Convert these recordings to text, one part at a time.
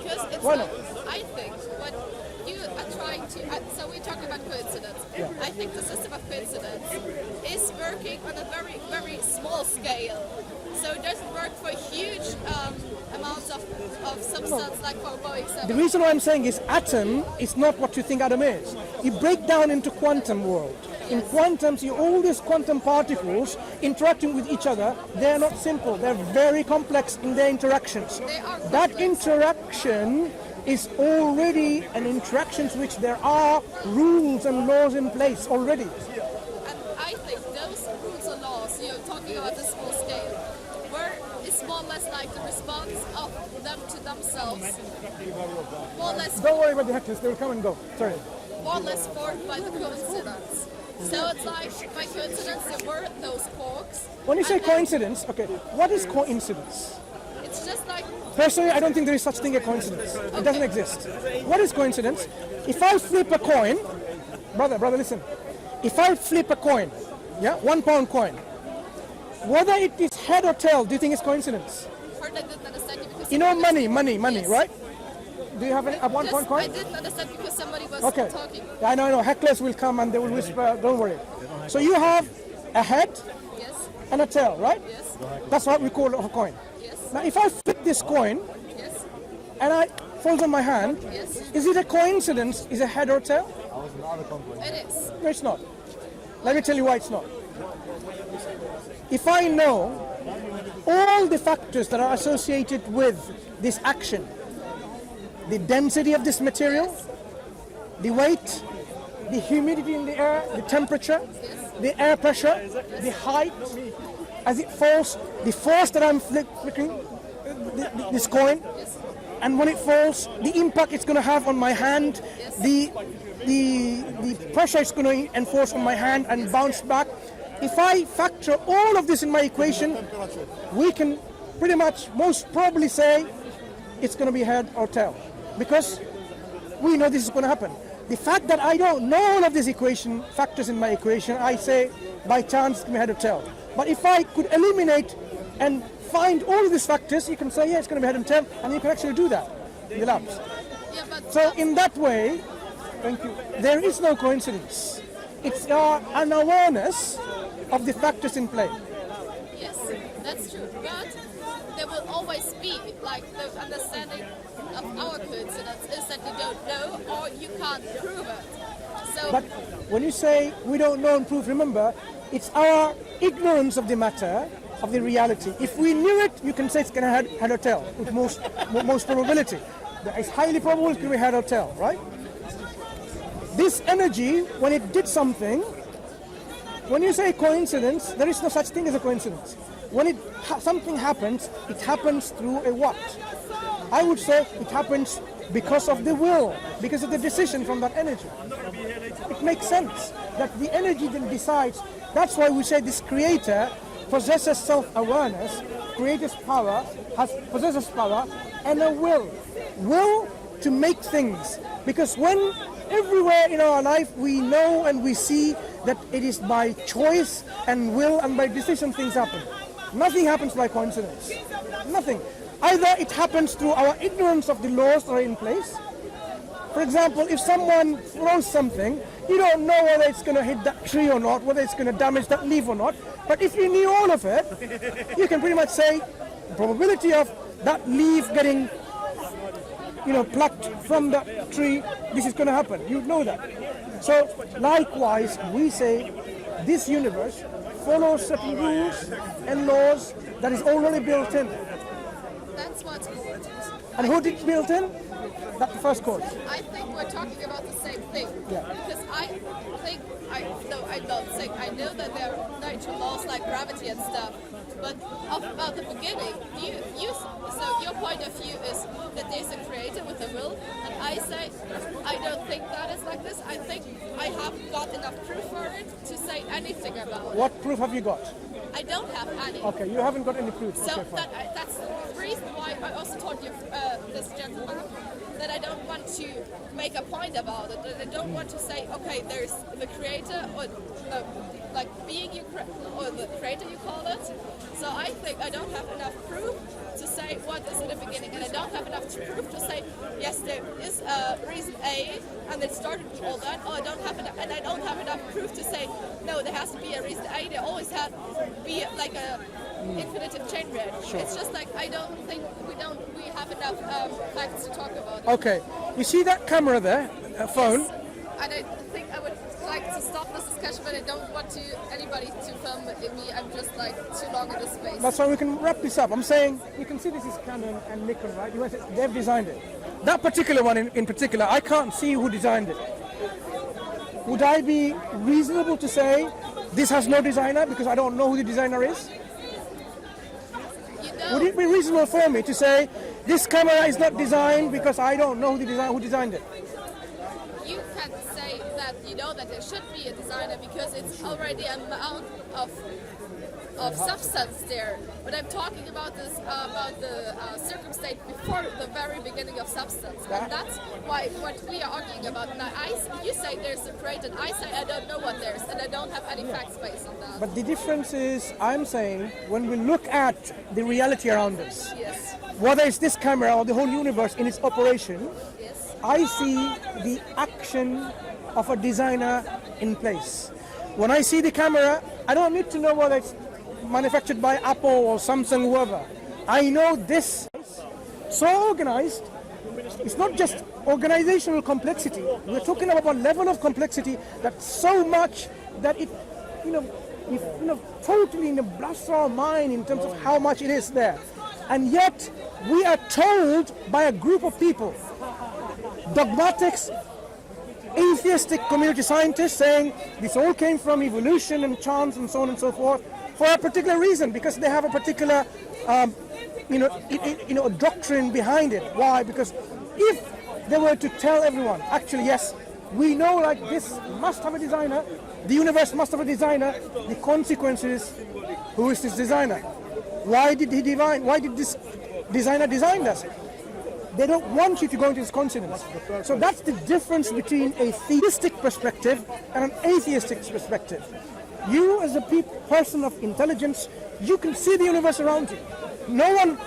Because it's Why like, not? I think what you are trying to, so we're talking about coincidence. Yeah. I think the system of coincidence is working on a very, very small scale. So it doesn't work for huge amounts of substance like for Boeing 7. The reason why I'm saying is atom is not what you think atom is. You break down into quantum world. In quantums, all these quantum particles interacting with each other, they're not simple. They're very complex in their interactions. They are That complex. interaction is already an interaction to which there are rules and laws in place already. And I think those rules or laws you're talking about the small scale is more or less like the response of them to themselves. More or less, Don't worry about the hecklers, they will come and go. Sorry. more or less formed by the coincidence. So it's like by coincidence there were those quarks. When you say and then coincidence, okay, what is coincidence? it's just like Personally, I don't think there is such thing as coincidence. It doesn't exist. What is coincidence? If I flip a coin, brother, listen. If I flip a coin, yeah, £1 coin, whether it is head or tail, do you think it's coincidence? part I didn't understand you because You know somebody money, Yes. right? Do you have a Just- £1 I coin? didn't understand because somebody was Okay. talking. I know. Hecklers will come and they will whisper, don't worry. So you have a head Yes, and a tail, right? yes, That's what we call a coin. yes, Now, if I flip this coin yes, and I falls on my hand, yes. is it a coincidence? Is it head or tail? It is. No, it's not. Let me tell you why it's not. If I know all the factors that are associated with this action, the density of this material, the weight, the humidity in the air, the temperature, the air pressure, the height, as it falls, the force that I'm flicking this coin, and when it falls, the impact it's going to have on my hand, the pressure it's going to enforce on my hand and bounce back. If I factor all of this in my equation, we can pretty much most probably say it's going to be head or tail, because we know this is going to happen. The fact that I don't know all of these equation factors in my equation, I say by chance it's going to be head or tail. But if I could eliminate and find all of these factors, you can say, yeah, it's going to be head and tail, and you can actually do that in the labs. Yeah, but So in that way, thank you, there is no coincidence. It's an awareness of the factors in play. yes, that's true. But there will always be like the understanding of our coincidence is that you don't know or you can't prove it. So But when you say we don't know and prove, remember, it's our ignorance of the matter, of the reality. If we knew it, you can say it's going to head or tail with most probability. It's highly probable it's going to be head or tail, right? This energy, when it did something, when you say coincidence, there is no such thing as a coincidence. When something happens, it happens through a what? I would say it happens because of the will, because of the decision from that energy. It makes sense that the energy then decides. That's why we say this creator possesses self-awareness, creator's power, possesses power, and a will to make things. Because when everywhere in our life we know and we see that it is by choice and will and by decision things happen. Nothing happens by coincidence. Nothing. Either it happens through our ignorance of the laws that are in place. For example, if someone throws something, you don't know whether it's going to hit that tree or not, whether it's going to damage that leaf or not. But if you knew all of it, you can pretty much say the probability of that leaf getting, plucked from the tree, this is going to happen. You know that. So likewise, we say this universe follows certain rules and laws that is already built in. that's what's important. And who did built in? That's the first cause. I think we're talking about the same thing. Yeah. Because I know that there are natural laws like gravity and stuff, but about the beginning, so your point of view is that there's a creator with a will, and I say, I don't think that is like this. I think I haven't got enough proof for it to say anything about it. What proof have you got? I don't have any. Okay, you haven't got any proof. So Okay, fine. that's the reason why I also told you, this gentleman, that I don't want to make a point about it. That I don't want to say, okay, there's the creator, or like being or the creator, you call it. So I think I don't have enough proof to say what is in the beginning, and I don't have enough proof to say yes, there is a reason A, and it started with all that. Oh, I don't have enough, and I don't have enough proof to say no, there has to be a reason A. There always had be like a infinitive chain reaction. Sure. It's just like I don't think we have enough facts to talk about it. Okay, you see that camera there, phone? Yes. And I think I would like to stop this discussion, but I don't want anybody to film me. I'm just like too long in this space. That's why we can wrap this up. I'm saying, you can see this is Canon and Nikon, right? They've designed it. That particular one in particular, I can't see who designed it. Would I be reasonable to say this has no designer because I don't know who the designer is? Would it be reasonable for me to say this camera is not designed because I don't know who designed it? You can say that you know that there should be a designer because it's already an amount of substance there. But I'm talking about this about the circumstance before the very beginning of substance, and that's why what we are arguing about. Now, you say there's a crate, and I say I don't know what there is, and I don't have any facts based on that. But the difference is, I'm saying, when we look at the reality around us, yes, whether it's this camera or the whole universe in its operation, yes, I see the action of a designer in place. When I see the camera, I don't need to know whether it's manufactured by Apple or Samsung, whoever. I know this so organized. It's not just organizational complexity. We're talking about a level of complexity that's so much that it, totally blasts our mind in terms of how much it is there. And yet we are told by a group of people, dogmatics, atheistic community scientists, saying this all came from evolution and chance and so on and so forth, for a particular reason, because they have a particular, a doctrine behind it. Why? Because if they were to tell everyone, actually, yes, we know like this must have a designer, the universe must have a designer, the consequences, who is this designer? Why did this designer design us? They don't want you to go into this consonance. So that's the difference between a theistic perspective and an atheistic perspective. You as a person of intelligence, you can see the universe around you. No one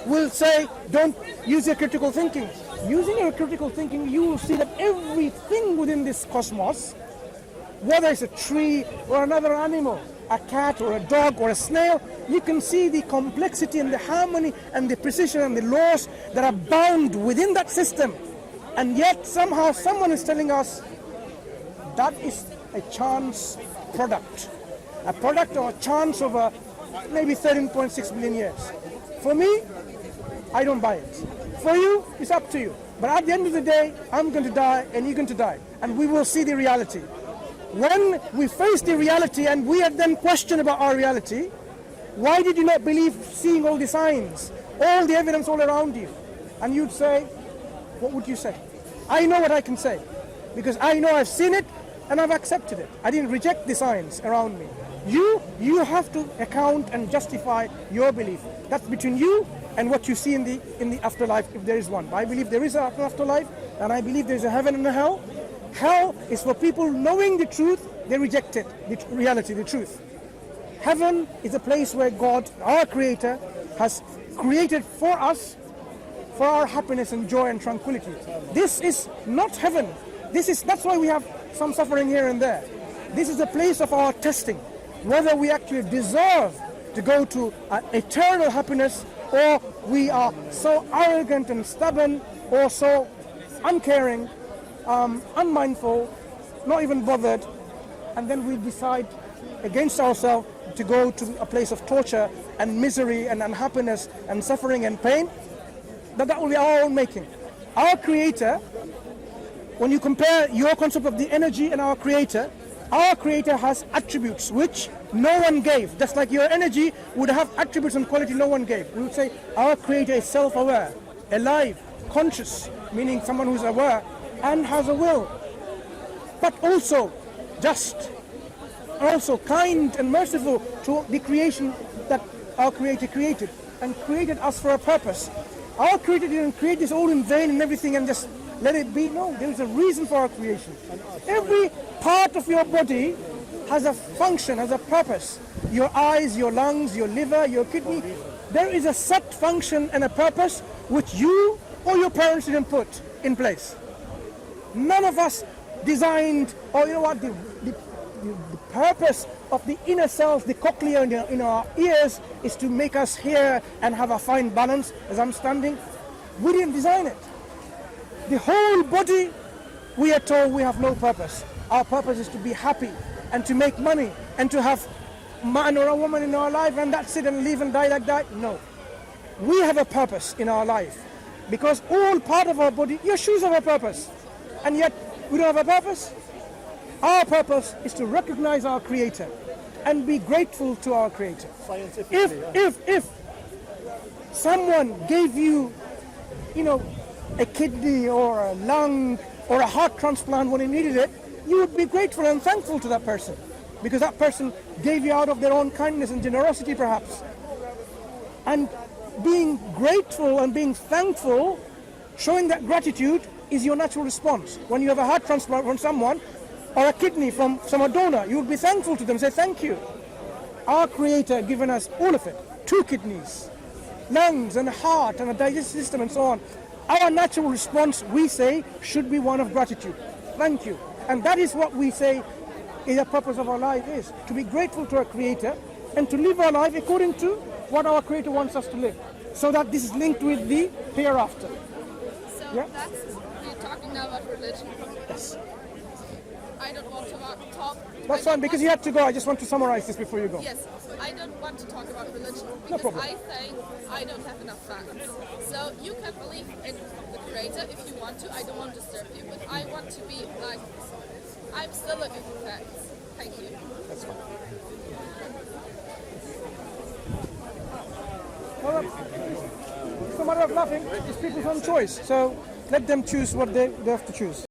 will say, don't use your critical thinking. Using your critical thinking, you will see that everything within this cosmos, whether it's a tree or another animal, a cat or a dog or a snail, you can see the complexity and the harmony and the precision and the laws that are bound within that system. And yet somehow someone is telling us that is a chance product. A product or a chance over maybe 13.6 billion years. For me, I don't buy it. For you, it's up to you. But at the end of the day, I'm going to die and you're going to die. And we will see the reality. When we face the reality and we have then questioned about our reality, why did you not believe seeing all the signs, all the evidence all around you? And you'd say, what would you say? I know what I can say, because I know I've seen it and I've accepted it. I didn't reject the signs around me. You have to account and justify your belief. That's between you and what you see in the afterlife, if there is one. I believe there is an afterlife, and I believe there is a heaven and a hell. Hell is for people knowing the truth, they reject it, the reality, the truth. Heaven is a place where God, our Creator, has created for us, for our happiness and joy and tranquility. This is not heaven. That's why we have some suffering here and there. This is a place of our testing, whether we actually deserve to go to eternal happiness, or we are so arrogant and stubborn, or so uncaring, unmindful, not even bothered, and then we decide against ourselves to go to a place of torture and misery and unhappiness and suffering and pain. That will be our own making. Our Creator, when you compare your concept of the energy and our Creator has attributes which no one gave. Just like your energy would have attributes and quality no one gave. We would say our Creator is self-aware, alive, conscious, meaning someone who's aware and has a will, but also just, also kind and merciful to the creation that our Creator created, and created us for a purpose. Our Creator didn't create this all in vain and everything and just let it be. No, there is a reason for our creation. Every part of your body has a function, has a purpose. Your eyes, your lungs, your liver, your kidney, there is a set function and a purpose which you or your parents didn't put in place. None of us designed, or you know what, the purpose of the inner cells, the cochlea in our ears, is to make us hear and have a fine balance as I'm standing. We didn't design it. The whole body, we are told we have no purpose. Our purpose is to be happy and to make money and to have a man or a woman in our life and that's it, and live and die like that. No. We have a purpose in our life because all part of our body, your shoes have a purpose, and yet we don't have a purpose. Our purpose is to recognize our Creator and be grateful to our Creator. If someone gave you, you know, a kidney or a lung or a heart transplant when he needed it, you would be grateful and thankful to that person because that person gave you out of their own kindness and generosity perhaps. And being grateful and being thankful, showing that gratitude is your natural response. When you have a heart transplant from someone or a kidney from some donor, you will be thankful to them, say thank you. Our Creator given us all of it, 2 kidneys, lungs and a heart and a digestive system and so on. Our natural response, we say, should be one of gratitude. Thank you. And that is what we say is the purpose of our life is, to be grateful to our Creator and to live our life according to what our Creator wants us to live. So that this is linked with the hereafter. So yeah? We're talking now about religion. Yes. I don't want to talk. That's fine, because you have to go. I just want to summarize this before you go. Yes, I don't want to talk about religion because No problem. I think I don't have enough facts. So you can believe in the Creator if you want to. I don't want to disturb you, but I want to be like, I'm still looking for facts. Thank you. That's fine. Well, it's no matter of laughing. It's people's own choice. So let them choose what they have to choose.